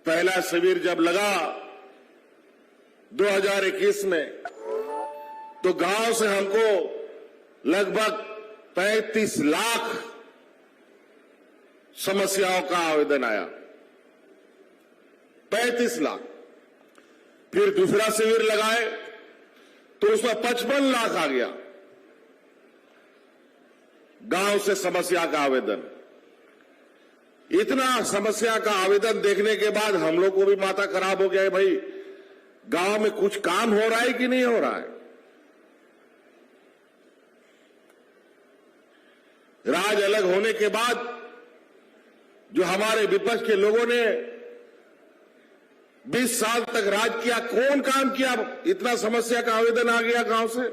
पहला शिविर जब लगा 2021 में, तो गांव से हमको लगभग 35 लाख समस्याओं का आवेदन आया। 35 लाख। फिर दूसरा शिविर लगाए तो उसमें 55 लाख आ गया गांव से समस्या का आवेदन। इतना समस्या का आवेदन देखने के बाद हम लोग को भी माथा खराब हो गया है, भाई गांव में कुछ काम हो रहा है कि नहीं हो रहा है। राज अलग होने के बाद जो हमारे विपक्ष के लोगों ने 20 साल तक राज किया, कौन काम किया? इतना समस्या का आवेदन आ गया गांव से।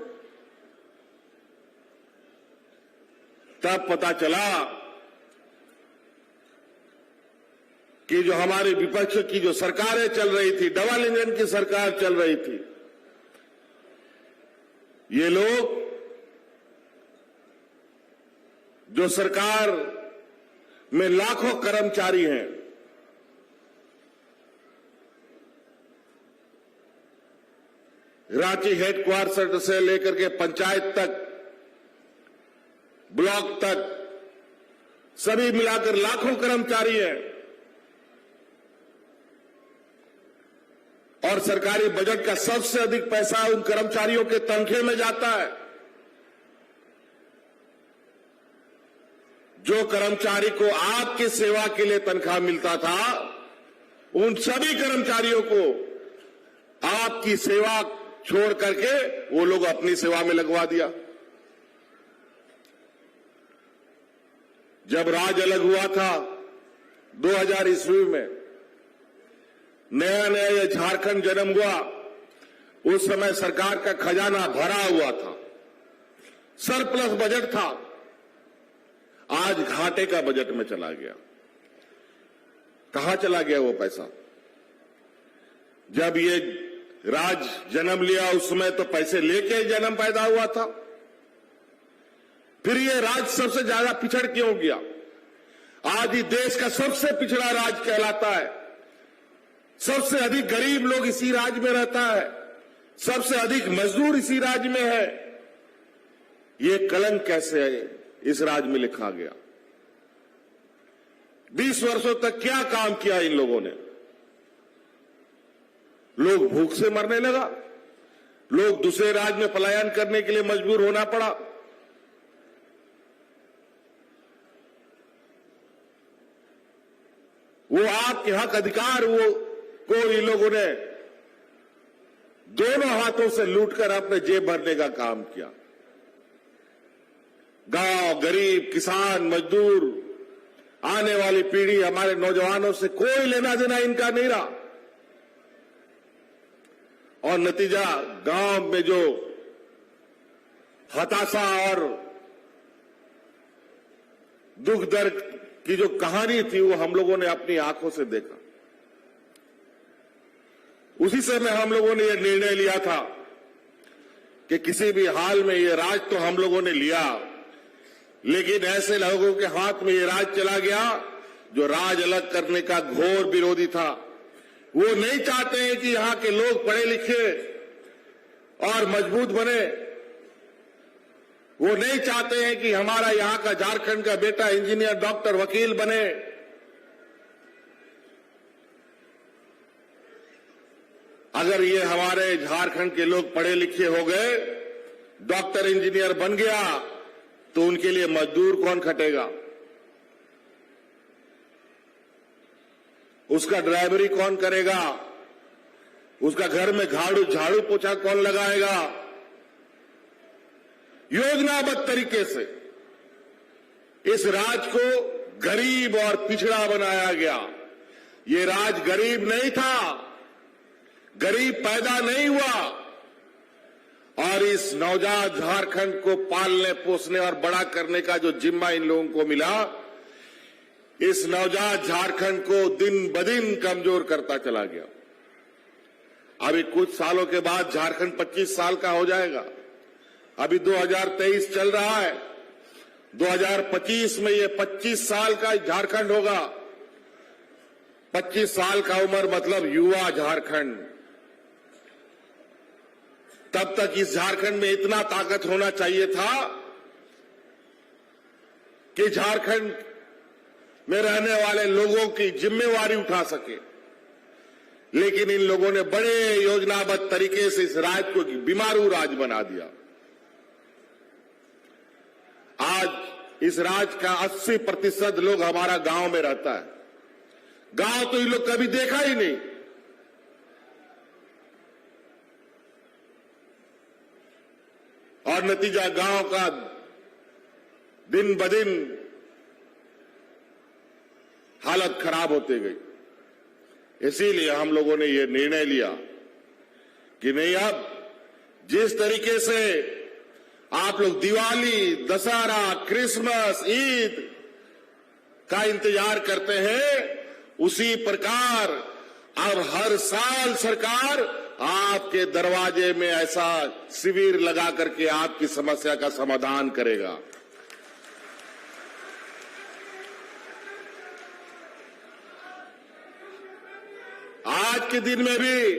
तब पता चला कि जो हमारे विपक्ष की जो सरकारें चल रही थी, डबल इंजन की सरकार चल रही थी, ये लोग जो सरकार में लाखों कर्मचारी हैं, रांची हेडक्वार्टर से लेकर के पंचायत तक, ब्लॉक तक, सभी मिलाकर लाखों कर्मचारी हैं। और सरकारी बजट का सबसे अधिक पैसा उन कर्मचारियों के तनख्वाह में जाता है। जो कर्मचारी को आपकी सेवा के लिए तनख्वाह मिलता था, उन सभी कर्मचारियों को आपकी सेवा छोड़ करके वो लोग अपनी सेवा में लगवा दिया। जब राज अलग हुआ था 2000 ईस्वी में, नया नया ये झारखंड जन्म हुआ, उस समय सरकार का खजाना भरा हुआ था, सरप्लस बजट था। आज घाटे का बजट में चला गया। कहां चला गया वो पैसा? जब ये राज जन्म लिया उस समय तो पैसे लेके जन्म पैदा हुआ था। फिर ये राज सबसे ज्यादा पिछड़ क्यों गया? आज ही देश का सबसे पिछड़ा राज कहलाता है। सबसे अधिक गरीब लोग इसी राज्य में रहता है, सबसे अधिक मजदूर इसी राज्य में है। ये कलंक कैसे इस राज्य में लिखा गया? 20 वर्षों तक क्या काम किया इन लोगों ने? लोग भूख से मरने लगा, लोग दूसरे राज्य में पलायन करने के लिए मजबूर होना पड़ा। वो आपके हक अधिकार को इन लोगों ने दोनों हाथों से लूटकर अपने जेब भरने का काम किया। गांव, गरीब, किसान, मजदूर, आने वाली पीढ़ी, हमारे नौजवानों से कोई लेना देना इनका नहीं रहा। और नतीजा गांव में जो हताशा और दुख दर्द की जो कहानी थी वो हम लोगों ने अपनी आंखों से देखा। उसी समय हम लोगों ने यह निर्णय लिया था कि किसी भी हाल में ये राज तो हम लोगों ने लिया, लेकिन ऐसे लोगों के हाथ में ये राज चला गया जो राज अलग करने का घोर विरोधी था। वो नहीं चाहते हैं कि यहां के लोग पढ़े लिखे और मजबूत बने। वो नहीं चाहते हैं कि हमारा यहां का झारखंड का बेटा इंजीनियर, डॉक्टर, वकील बने। अगर ये हमारे झारखंड के लोग पढ़े लिखे हो गए, डॉक्टर, इंजीनियर बन गया, तो उनके लिए मजदूर कौन खटेगा? उसका ड्राइवरी कौन करेगा? उसका घर में झाड़ू पोछा कौन लगाएगा? योजनाबद्ध तरीके से इस राज को गरीब और पिछड़ा बनाया गया। ये राज गरीब नहीं था, गरीब पैदा नहीं हुआ। और इस नवजात झारखंड को पालने पोसने और बड़ा करने का जो जिम्मा इन लोगों को मिला, इस नवजात झारखंड को दिन ब दिन कमजोर करता चला गया। अभी कुछ सालों के बाद झारखंड 25 साल का हो जाएगा। अभी 2023 चल रहा है, 2025 में ये 25 साल का झारखंड होगा। 25 साल का उम्र मतलब युवा झारखंड। तब तक इस झारखंड में इतना ताकत होना चाहिए था कि झारखंड में रहने वाले लोगों की जिम्मेवारी उठा सके, लेकिन इन लोगों ने बड़े योजनाबद्ध तरीके से इस राज्य को बीमारू राज्य बना दिया। आज इस राज्य का 80% लोग हमारा गांव में रहता है। गांव तो इन लोग कभी देखा ही नहीं। और नतीजा गांव का दिन ब दिन हालत खराब होती गई। इसीलिए हम लोगों ने यह निर्णय लिया कि नहीं, अब जिस तरीके से आप लोग दिवाली, दशहरा, क्रिसमस, ईद का इंतजार करते हैं, उसी प्रकार अब हर साल सरकार आपके दरवाजे में ऐसा शिविर लगा करके आपकी समस्या का समाधान करेगा। आज के दिन में भी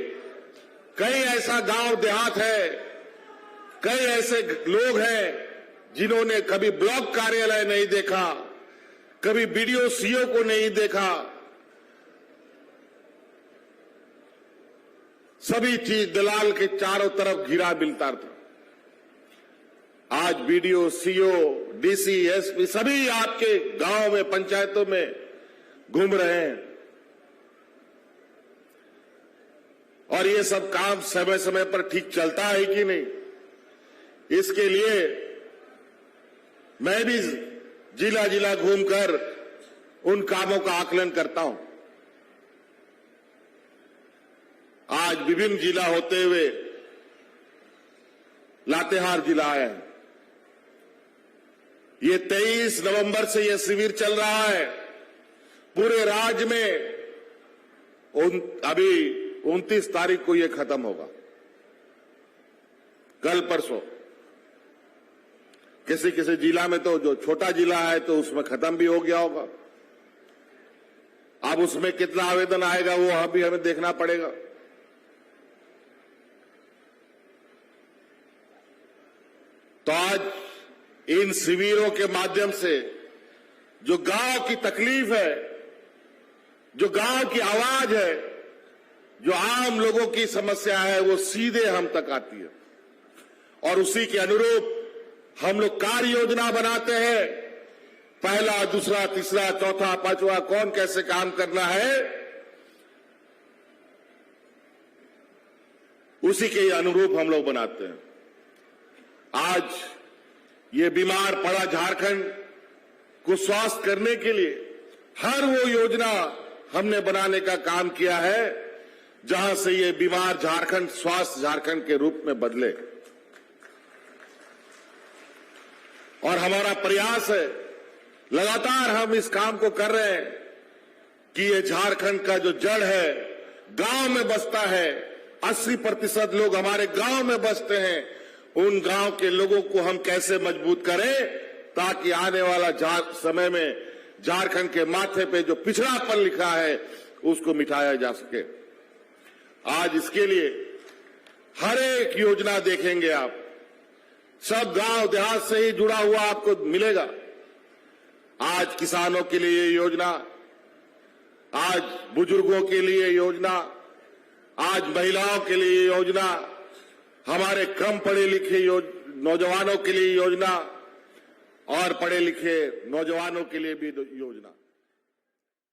कई ऐसा गांव देहात है, कई ऐसे लोग हैं जिन्होंने कभी ब्लॉक कार्यालय नहीं देखा, कभी बीडीओ सीओ को नहीं देखा। सभी चीज दलाल के चारों तरफ घिरा मिलता था। आज बीडीओ, सीओ, डीसी, एसपी सभी आपके गांव में, पंचायतों में घूम रहे हैं। और ये सब काम समय समय पर ठीक चलता है कि नहीं, इसके लिए मैं भी जिला जिला घूमकर उन कामों का आकलन करता हूं। आज विभिन्न जिला होते हुए लातेहार जिला आया है। ये 23 नवंबर से यह शिविर चल रहा है पूरे राज्य में। अभी 29 तारीख को यह खत्म होगा, कल परसों। किसी किसी जिला में तो जो छोटा जिला है तो उसमें खत्म भी हो गया होगा। अब उसमें कितना आवेदन आएगा वो अभी हमें देखना पड़ेगा। तो आज इन शिविरों के माध्यम से जो गांव की तकलीफ है, जो गांव की आवाज है, जो आम लोगों की समस्या है, वो सीधे हम तक आती है। और उसी के अनुरूप हम लोग कार्य योजना बनाते हैं। पहला, दूसरा, तीसरा, चौथा, पांचवा कौन कैसे काम करना है, उसी के अनुरूप हम लोग बनाते हैं। आज ये बीमार पड़ा झारखंड को स्वस्थ करने के लिए हर वो योजना हमने बनाने का काम किया है जहां से ये बीमार झारखंड स्वस्थ झारखंड के रूप में बदले। और हमारा प्रयास है, लगातार हम इस काम को कर रहे हैं कि ये झारखंड का जो जड़ है गांव में बसता है। 80% लोग हमारे गांव में बसते हैं। उन गांव के लोगों को हम कैसे मजबूत करें ताकि आने वाला समय में झारखंड के माथे पे जो पिछड़ापन लिखा है उसको मिटाया जा सके। आज इसके लिए हर एक योजना देखेंगे आप, सब गांव देहात से ही जुड़ा हुआ आपको मिलेगा। आज किसानों के लिए योजना, आज बुजुर्गों के लिए योजना, आज महिलाओं के लिए योजना, हमारे कम पढ़े लिखे नौजवानों के लिए योजना और पढ़े लिखे नौजवानों के लिए भी योजना।